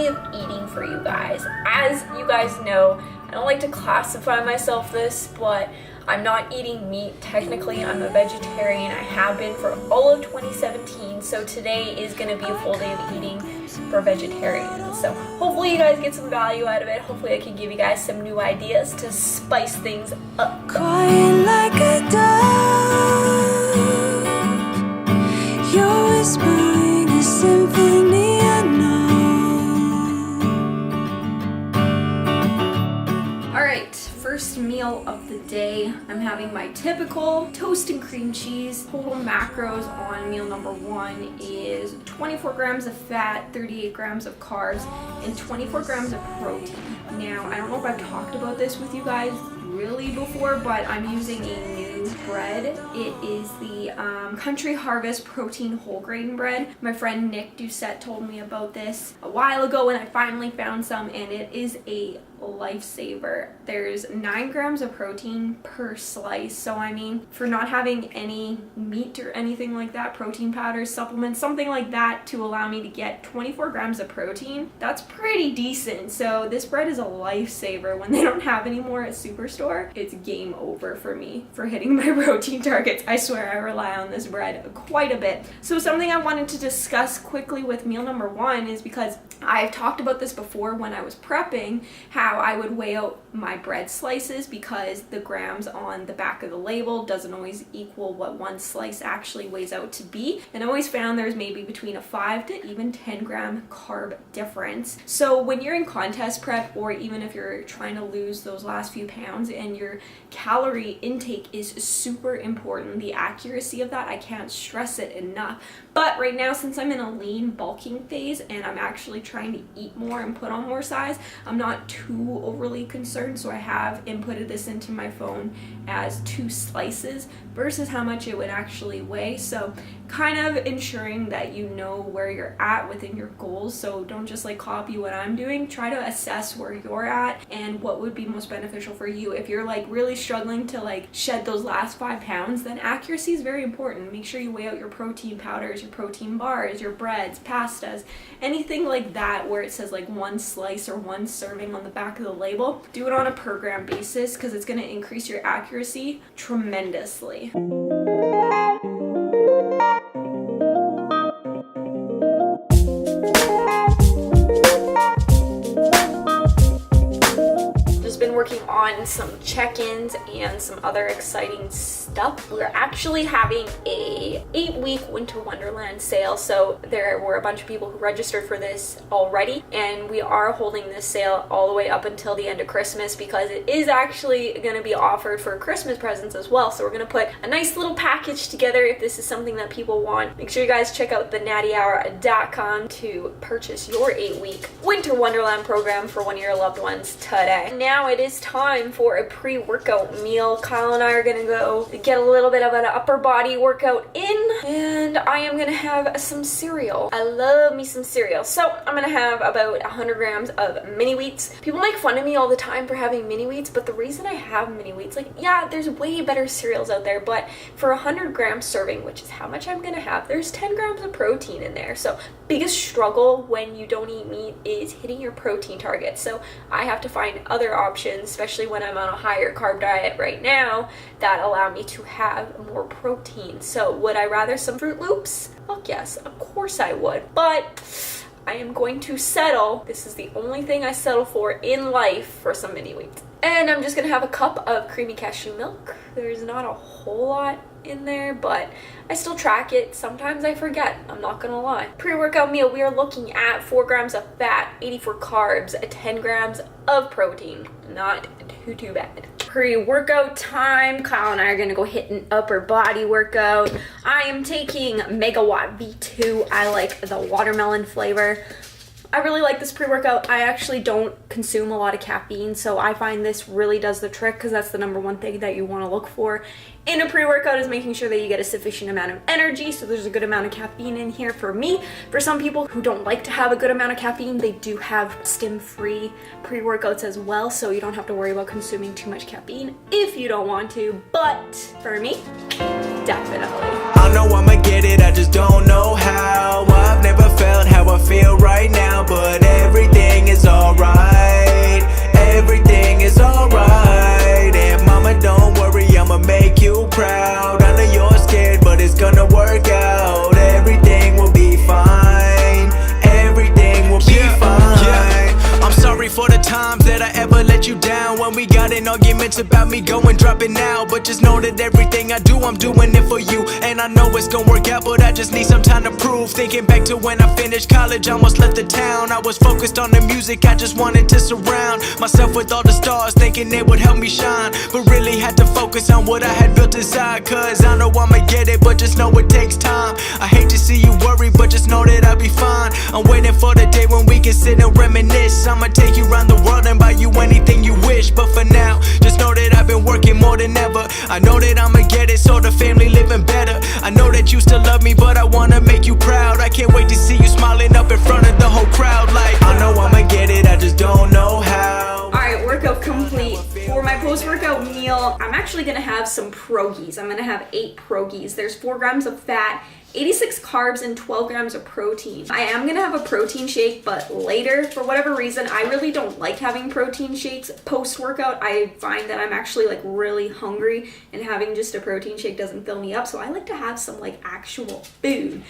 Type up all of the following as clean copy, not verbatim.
way of eating for you guys. As you guys know, I don't like to classify myself this, but I'm not eating meat. Technically, I'm a vegetarian. I have been for all of 2017, so today is going to be a full day of eating for vegetarians. So hopefully you guys get some value out of it. Hopefully I can give you guys some new ideas to spice things up. Crying like a dove, you're whispering a symphony unknown. Alright, first meal of the day. I'm having my typical toast and cream cheese. Total macros on meal number 1 is 24 grams of fat, 38 grams of carbs, and 24 grams of protein. Now, I don't know if I've talked about this with you guys really before, but I'm using a new bread. It is the Country Harvest protein whole grain bread. My friend Nick Doucette told me about this a while ago and I finally found some, and it is a lifesaver. There's 9 grams of protein per slice, so I mean, for not having any meat or anything like that, protein powders, supplements, something like that to allow me to get 24 grams of protein, that's pretty decent. So this bread is a lifesaver. When they don't have any more at Superstore, it's game over for me for hitting my protein targets. I swear I rely on this bread quite a bit. So something I wanted to discuss quickly with meal number 1 is because I've talked about this before when I was prepping, how I would weigh out my bread slices because the grams on the back of the label doesn't always equal what one slice actually weighs out to be. And I always found there's maybe between a 5 to even 10 gram carb difference. So when you're in contest prep, or even if you're trying to lose those last few pounds, and your calorie intake is super important, the accuracy of that, I can't stress it enough. But right now, since I'm in a lean bulking phase and I'm actually trying to eat more and put on more size, I'm not too overly concerned. So I have inputted this into my phone as 2 slices versus how much it would actually weigh. So kind of ensuring that you know where you're at within your goals. So don't just like copy what I'm doing. Try to assess where you're at and what would be most beneficial for you. If you're like really struggling to like shed those last 5 pounds, then accuracy is very important. Make sure you weigh out your protein powders, your protein bars, your breads, pastas, anything like that where it says like 1 slice or 1 serving on the back of the label. Do it on a per gram basis because it's going to increase your accuracy tremendously. Been working on some check-ins and some other exciting stuff. We're actually having a 8-week Winter Wonderland sale, so there were a bunch of people who registered for this already, and we are holding this sale all the way up until the end of Christmas because it is actually going to be offered for Christmas presents as well. So we're going to put a nice little package together if this is something that people want. Make sure you guys check out TheNattyHour.com to purchase your 8-week Winter Wonderland program for one of your loved ones today. Now it is time for a pre-workout meal. Kyle and I are gonna go get a little bit of an upper body workout in, and I am gonna have some cereal. I love me some cereal. So I'm gonna have about 100 grams of mini wheats. People make fun of me all the time for having mini wheats, but the reason I have mini wheats, like, yeah, there's way better cereals out there, but for 100 gram serving, which is how much I'm gonna have, there's 10 grams of protein in there. So biggest struggle when you don't eat meat is hitting your protein target. So I have to find other options, especially when I'm on a higher carb diet right now, that allow me to have more protein. So would I rather some Fruit Loops? Fuck yes, of course I would. But I am going to settle, this is the only thing I settle for in life, for some mini wheats. And I'm just gonna have a cup of creamy cashew milk. There's not a whole lot in there, but I still track it. Sometimes I forget, I'm not gonna lie. Pre-workout meal, we are looking at 4 grams of fat, 84 carbs, 10 grams of protein. Not too bad. Pre-workout time. Kyle and I are gonna go hit an upper body workout. I am taking Megawatt V2. I like the watermelon flavor. I really like this pre-workout. I actually don't consume a lot of caffeine, so I find this really does the trick, because that's the #1 thing that you want to look for in a pre-workout, is making sure that you get a sufficient amount of energy, so there's a good amount of caffeine in here for me. For some people who don't like to have a good amount of caffeine, they do have stim-free pre-workouts as well, so you don't have to worry about consuming too much caffeine if you don't want to. But for me, definitely. I know I'ma get it, I just don't know how. I've never felt how I feel right now, but everything is alright. Everything is alright. And mama, don't worry, I'ma make you proud. I know you're scared, but it's gonna work out. Everything will be fine. Everything will be fine. I'm sorry for the times that I ever let you down, when we got in arguments about me going dropping out. But just know that everything I do, I'm doing it for you. And I know it's gonna work out, but I just need some time to prove. Thinking back to when I finished college, almost left the town. I was focused on the music, I just wanted to surround myself with all the stars, thinking they would help me shine. But really had to focus on what I had built inside. Cause I know I'ma get it, but just know it takes time. I hate to see you worry, but just know that I'll be fine. I'm waiting for the day when we can sit and reminisce. I'ma take you around the world and buy you anything you wish. But for now, just know that I've been working more than ever. I know that I'ma get it, so the family living better. I know that you still love me, but I wanna make you proud. I can't wait to see you smiling up in front of the whole crowd. Like, I know I'ma get it, I just don't know how. Alright, workout complete. For my post-workout meal, I'm actually gonna have some pierogies. I'm gonna have 8 pierogies. There's 4 grams of fat, 86 carbs, and 12 grams of protein. I am gonna have a protein shake, but later. For whatever reason, I really don't like having protein shakes post-workout. I find that I'm actually like really hungry, and having just a protein shake doesn't fill me up, so I like to have some like actual food.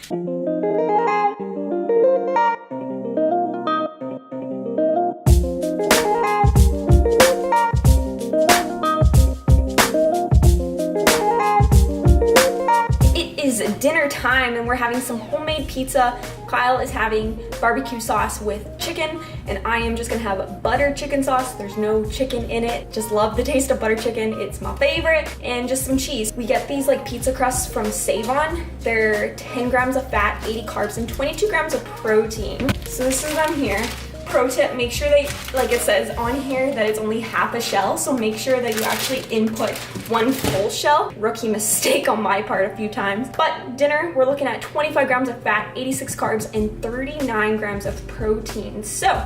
Dinner time, and we're having some homemade pizza. Kyle is having barbecue sauce with chicken, and I am just gonna have buttered chicken sauce. There's no chicken in it. Just love the taste of buttered chicken. It's my favorite. And just some cheese. We get these like pizza crusts from Save-On. They're 10 grams of fat, 80 carbs, and 22 grams of protein. So this is them here. Pro tip, make sure they, like it says on here, that it's only half a shell, so make sure that you actually input 1 full shell. Rookie mistake on my part a few times. But dinner, we're looking at 25 grams of fat, 86 carbs, and 39 grams of protein. So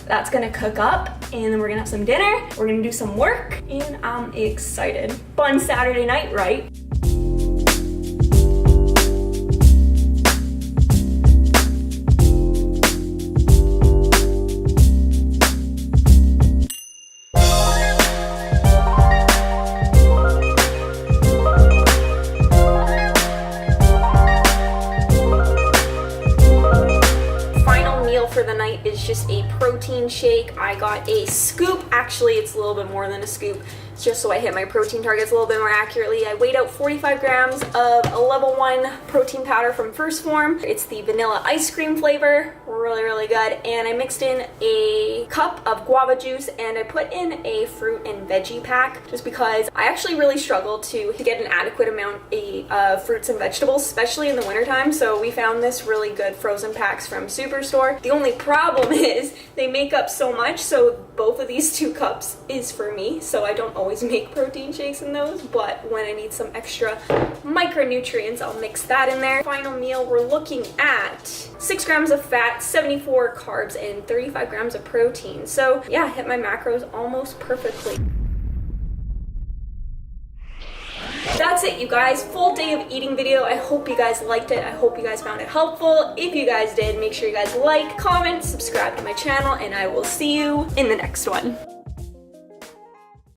that's gonna cook up, and then we're gonna have some dinner, we're gonna do some work, and I'm excited. Fun Saturday night, right? For the night is just a protein shake. I got a scoop. Actually, it's a little bit more than a scoop. It's just so I hit my protein targets a little bit more accurately. I weighed out 45 grams of a level 1 protein powder from First Form. It's the vanilla ice cream flavor. Really, really good. And I mixed in a cup of guava juice, and I put in a fruit and veggie pack just because I actually really struggle to get an adequate amount of fruits and vegetables, especially in the wintertime. So we found this really good frozen packs from Superstore. The only problem is they make up so much, so both of these 2 cups is for me, so I don't always make protein shakes in those, but when I need some extra micronutrients, I'll mix that in there. Final meal, we're looking at 6 grams of fat, 74 carbs, and 35 grams of protein. So yeah, I hit my macros almost perfectly. That's it, you guys. Full day of eating video. I hope you guys liked it. I hope you guys found it helpful. If you guys did, make sure you guys like, comment, subscribe to my channel, and I will see you in the next one.